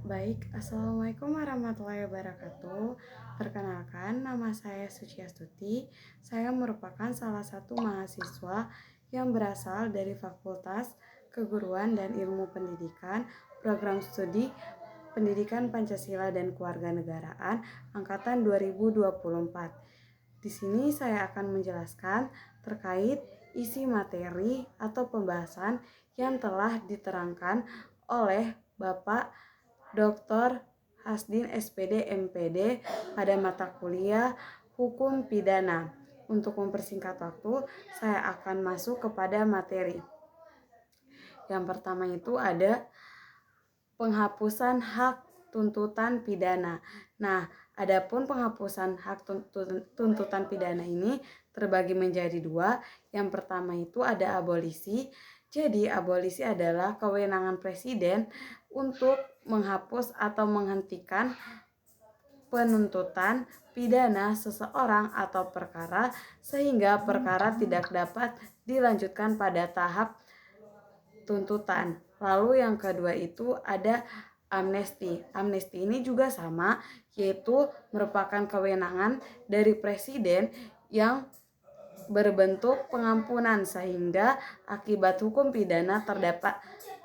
Baik, Assalamualaikum warahmatullahi wabarakatuh. Perkenalkan, nama saya Suciastuti. Saya merupakan salah satu mahasiswa yang berasal dari Fakultas Keguruan dan Ilmu Pendidikan, Program Studi Pendidikan Pancasila dan Kewarganegaraan Angkatan 2024. Di sini saya akan menjelaskan terkait isi materi atau pembahasan yang telah diterangkan oleh Bapak Dr. Hasdin SPD MPD pada mata kuliah Hukum Pidana. Untuk mempersingkat waktu, saya akan masuk kepada materi. Yang pertama itu ada penghapusan hak tuntutan pidana. Nah, adapun penghapusan hak tuntutan pidana ini terbagi menjadi dua. Yang pertama itu ada abolisi. Jadi, abolisi adalah kewenangan presiden untuk menghapus atau menghentikan penuntutan pidana seseorang atau perkara sehingga perkara tidak dapat dilanjutkan pada tahap tuntutan. Lalu yang kedua itu ada amnesti. Amnesti ini juga sama, yaitu merupakan kewenangan dari presiden yang berbentuk pengampunan sehingga akibat hukum pidana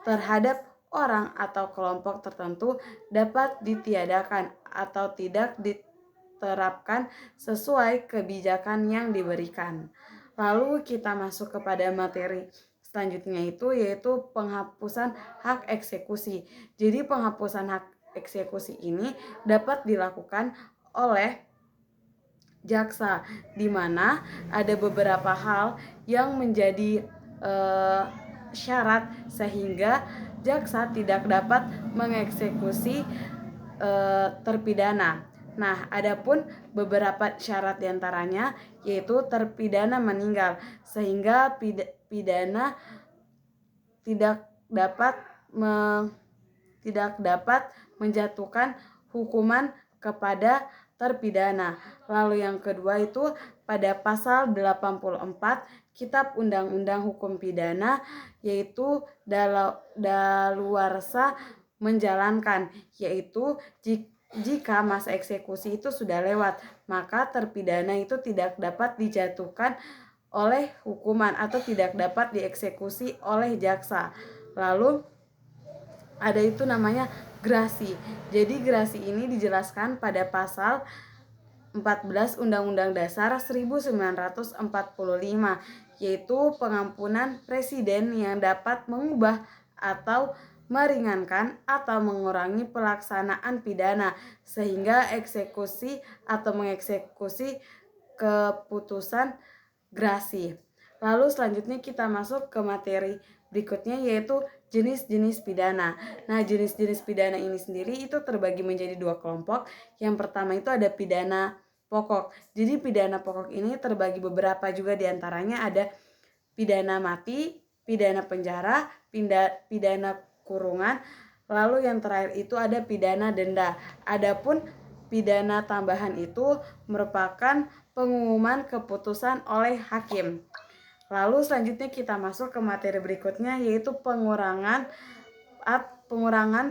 terhadap orang atau kelompok tertentu dapat ditiadakan atau tidak diterapkan sesuai kebijakan yang diberikan. Lalu kita masuk kepada materi selanjutnya itu yaitu penghapusan hak eksekusi. Jadi penghapusan hak eksekusi ini dapat dilakukan oleh jaksa, di mana ada beberapa hal yang menjadi syarat sehingga jaksa tidak dapat mengeksekusi terpidana. Nah, adapun beberapa syarat diantaranya yaitu terpidana meninggal sehingga pidana tidak dapat menjatuhkan hukuman kepada terpidana. Lalu yang kedua itu pada pasal 84 Kitab Undang-Undang Hukum Pidana yaitu daluarsa menjalankan, yaitu jika masa eksekusi itu sudah lewat, maka terpidana itu tidak dapat dijatuhkan oleh hukuman atau tidak dapat dieksekusi oleh jaksa. Lalu ada itu namanya grasi. Jadi grasi ini dijelaskan pada pasal 14 Undang-Undang Dasar 1945, yaitu pengampunan presiden yang dapat mengubah atau meringankan atau mengurangi pelaksanaan pidana sehingga eksekusi atau mengeksekusi keputusan grasi. Lalu selanjutnya kita masuk ke materi berikutnya yaitu jenis-jenis pidana. Nah, jenis-jenis pidana ini sendiri itu terbagi menjadi dua kelompok. Yang pertama itu ada pidana pokok. Jadi pidana pokok ini terbagi beberapa juga, diantaranya ada pidana mati, pidana penjara, pidana kurungan, lalu yang terakhir itu ada pidana denda. Adapun pidana tambahan itu merupakan pengumuman keputusan oleh hakim. Lalu selanjutnya kita masuk ke materi berikutnya yaitu pengurangan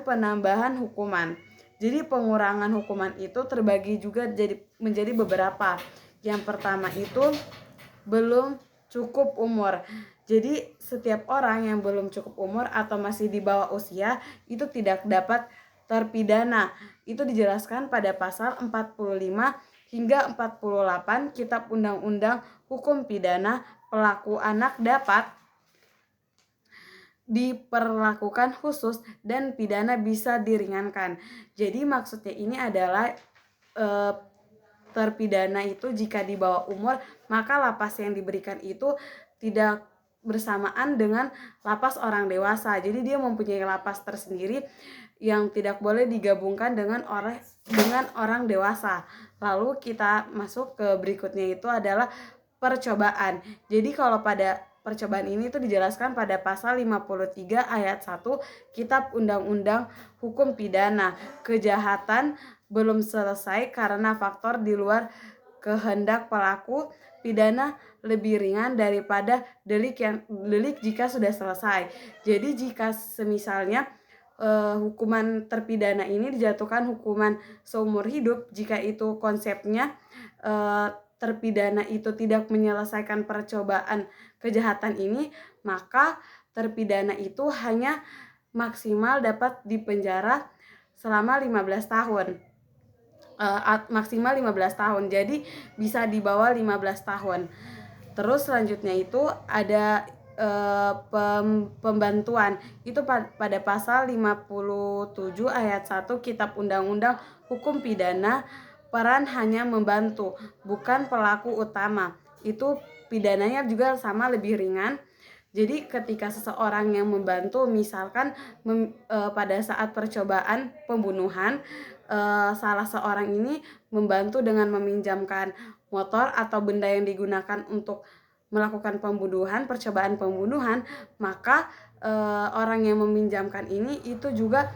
penambahan hukuman. Jadi pengurangan hukuman itu terbagi juga menjadi beberapa. Yang pertama itu belum cukup umur. Jadi setiap orang yang belum cukup umur atau masih di bawah usia itu tidak dapat terpidana. Itu dijelaskan pada pasal 45 hingga 48 Kitab Undang-Undang Hukum Pidana. Pelaku anak dapat diperlakukan khusus dan pidana bisa diringankan. Jadi maksudnya ini adalah terpidana itu jika di bawah umur, maka lapas yang diberikan itu tidak bersamaan dengan lapas orang dewasa. Jadi dia mempunyai lapas tersendiri yang tidak boleh digabungkan dengan orang dewasa. Lalu kita masuk ke berikutnya itu adalah percobaan. Jadi kalau pada percobaan ini tuh dijelaskan pada pasal 53 ayat 1 Kitab Undang-Undang Hukum Pidana. Kejahatan belum selesai karena faktor di luar kehendak pelaku, pidana lebih ringan daripada delik jika sudah selesai. Jadi jika semisalnya hukuman terpidana ini dijatuhkan hukuman seumur hidup jika itu konsepnya terpidana itu tidak menyelesaikan percobaan kejahatan ini, maka terpidana itu hanya maksimal dapat dipenjara selama 15 tahun. Maksimal 15 tahun. Jadi bisa di bawah 15 tahun. Terus selanjutnya itu ada pembantuan. Itu pada pasal 57 ayat 1 Kitab Undang-Undang Hukum Pidana, peran hanya membantu, bukan pelaku utama. Itu pidananya juga sama, lebih ringan. Jadi ketika seseorang yang membantu, misalkan pada saat percobaan pembunuhan, salah seorang ini membantu dengan meminjamkan motor atau benda yang digunakan untuk melakukan percobaan pembunuhan, maka orang yang meminjamkan ini itu juga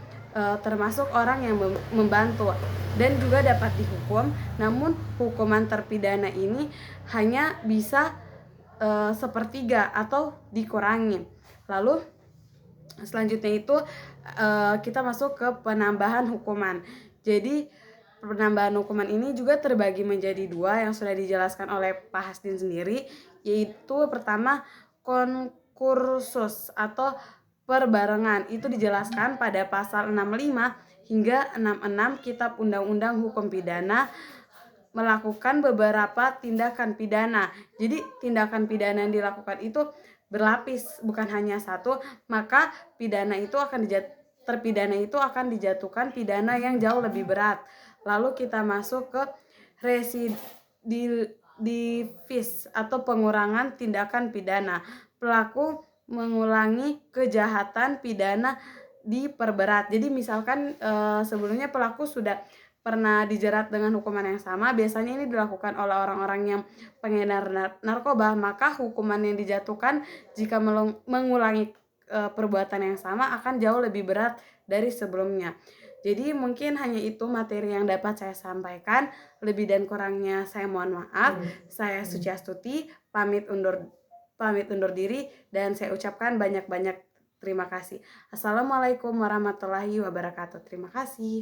termasuk orang yang membantu dan juga dapat dihukum. Namun hukuman terpidana ini hanya bisa sepertiga atau dikurangi. Lalu selanjutnya itu kita masuk ke penambahan hukuman. Jadi penambahan hukuman ini juga terbagi menjadi dua yang sudah dijelaskan oleh Pak Hasdin sendiri, yaitu pertama konkursus atau perbarengan. Itu dijelaskan pada pasal 65 hingga 66 Kitab Undang-Undang Hukum Pidana, melakukan beberapa tindakan pidana. Jadi tindakan pidana yang dilakukan itu berlapis, bukan hanya satu, maka terpidana itu akan dijatuhkan pidana yang jauh lebih berat. Lalu kita masuk ke residivis atau pengurangan tindakan pidana. Pelaku mengulangi kejahatan pidana diperberat. Jadi misalkan sebelumnya pelaku sudah pernah dijerat dengan hukuman yang sama, biasanya ini dilakukan oleh orang-orang yang pengedar narkoba, maka hukuman yang dijatuhkan jika mengulangi perbuatan yang sama akan jauh lebih berat dari sebelumnya. Jadi mungkin hanya itu materi yang dapat saya sampaikan. Lebih dan kurangnya saya mohon maaf. Saya Suciastuti pamit undur diri dan saya ucapkan banyak-banyak terima kasih. Assalamualaikum warahmatullahi wabarakatuh. Terima kasih.